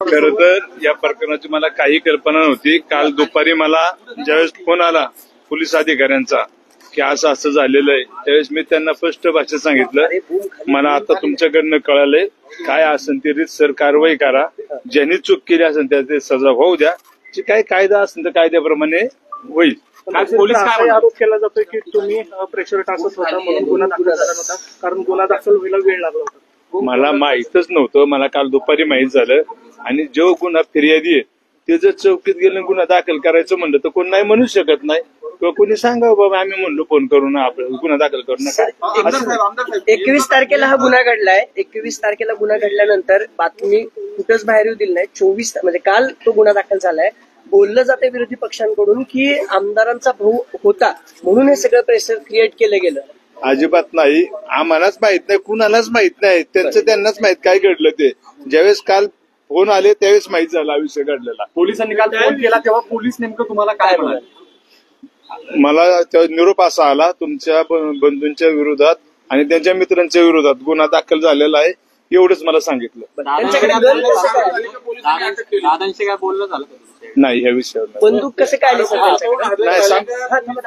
खरं तर या प्रकरणाची मला काही कल्पना नव्हती। काल दुपारी मला ज्यावेळेस फोन आला पोलीस अधिकाऱ्यांचा की असं असं झालेलं आहे, त्यावेळेस मी त्यांना स्पष्ट भाषेत सांगितलं, मला आता तुमच्याकडनं कळालंय, काय असेल ते रीतसर कारवाई करा, ज्यांनी चूक केली असेल त्याची सजा होऊ द्या, जे काय कायदा असेल तर कायद्याप्रमाणे होईल। पोलीस काय आरोप केला जातोय की तुम्ही प्रेशर टाकत होता म्हणून गुन्हा दाखल झाला नव्हता, कारण गुन्हा दाखल व्हायला वेळ लागला होता। मला माहीतच नव्हतं, मला काल दुपारी माहीत झालं। आणि जो गुन्हा फिर्यादी आहे ते जर चौकीत गेलं गुन्हा दाखल करायचं म्हणलं तर कोण नाही म्हणू शकत नाही, किंवा कोणी सांगा बाबा आम्ही म्हणलो फोन करून आपलं गुन्हा दाखल करू नका। 21 तारखेला हा गुन्हा घडलाय। 21 तारखेला गुन्हा घडल्यानंतर बातमी कुठंच बाहेर येऊ दिली नाही। 24 म्हणजे काल तो गुन्हा दाखल झालाय। बोललं जाते विरोधी पक्षांकडून की आमदारांचा भाऊ होता म्हणून हे सगळं प्रेशर क्रिएट केलं गेलं। अजिबात नाही, आम्हालाच माहित नाही, कुणालाच माहित नाही, त्यांनाच माहित काय घडलं ते। ज्यावेळेस काल फोन आले त्यावेळेस माहित झाला विषय घडलेला। पोलिसांनी काल फोन केला तेव्हा पोलीस नेमकं तुम्हाला काय म्हणाले? मला निरोप असा आला, तुमच्या बंधूंच्या विरोधात आणि त्यांच्या मित्रांच्या विरोधात गुन्हा दाखल झालेला आहे, एवढंच मला सांगितलं। दादांशी काय बोलणं झालं नाही ह्या विषयावर। बंदूक कसे काय आली सर त्यांच्याकडे? नाही सांग,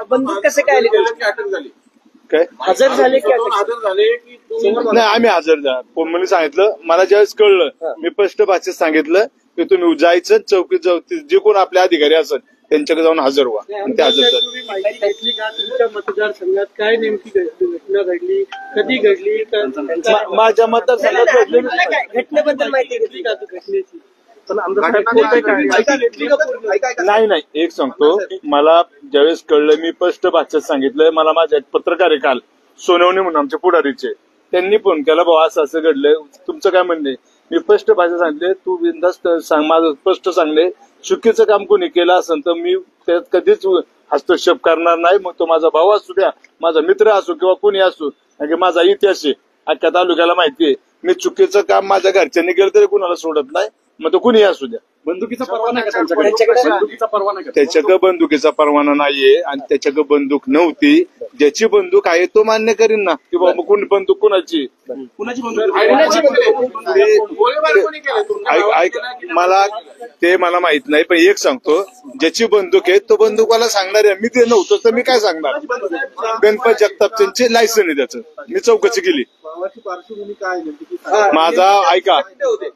बंदूक कसे काय आली अटक झाली काय हजर झाले की हजर झाले की नाही, आम्ही हजर म्हणून सांगितलं। मला ज्यावेळेस कळलं मी स्पष्ट भाषेत सांगितलं की तुम्ही जायचं चौकीत जाऊ, जे कोण आपले अधिकारी असेल त्यांच्याकडे जाऊन हजर व्हा, आणि ते हजर झाले। तुमच्या मतदारसंघात काय नेमकी घटना घडली, कधी घडली, माझ्या मतदारसंघात घटनेबद्दल माहिती घेतली का घटनेची? नाही, एक सांगतो, मला ज्यावेळेस कळलं मी स्पष्ट भाषेत सांगितलं। मला माझ्या एक पत्रकार आहे काल सोनवणे म्हणून आमच्या पुढारीचे, त्यांनी फोन केला, भाऊ असं असं घडलंय, तुमचं काय म्हणणे? मी स्पष्ट भाषेत सांगितले, तू बिनधास्त सांग, माझं स्पष्ट सांगले, चुकीचं काम कोणी केलं असेल तर मी त्यात कधीच हस्तक्षेप करणार नाही। मग तो माझा भाऊ असू द्या, माझा मित्र असो किंवा कोणी असो, कारण माझा इतिहास आहे, अख्ख्या तालुक्याला माहितीये, मी चुकीचं काम माझ्या घरच्यांनी केलं तरी कुणाला सोडत नाही, मग तो कुणी असू द्या। बंदुकीचा परवाना का त्यांच्याकडे? बंदुकीचा परवाना का? त्याच्याकडे बंदुकीचा परवाना नाहीये आणि त्याच्याकडे बंदूक नव्हती। ज्याची बंदूक आहे तो मान्य करीन ना की बाबा कोण बंदूक कोणाची मला माहित नाही, पण एक सांगतो, ज्याची बंदूक आहे तो बंदूकवाला सांगणार आहे। मी ते नव्हतं तर मी काय सांगणार? गणपत जगताप त्यांचे लायसन आहे, त्याचं मी चौकशी केली। माझा ऐका,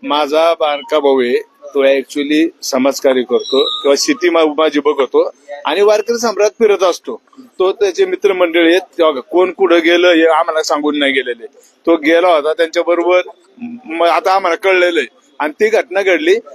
माझा बारका भाऊ आहे, तो ऍक्च्युली समाजकार्य करतो किंवा शेती माझी बघतो आणि वारकरी सम्राट फिरत असतो। तो त्याचे मित्रमंडळी आहेत, कोण कुठं गेलं हे आम्हाला सांगून नाही गेलेले, तो गेला होता त्यांच्या बरोबर, आता आम्हाला कळलेलं आहे आणि ती घटना घडली।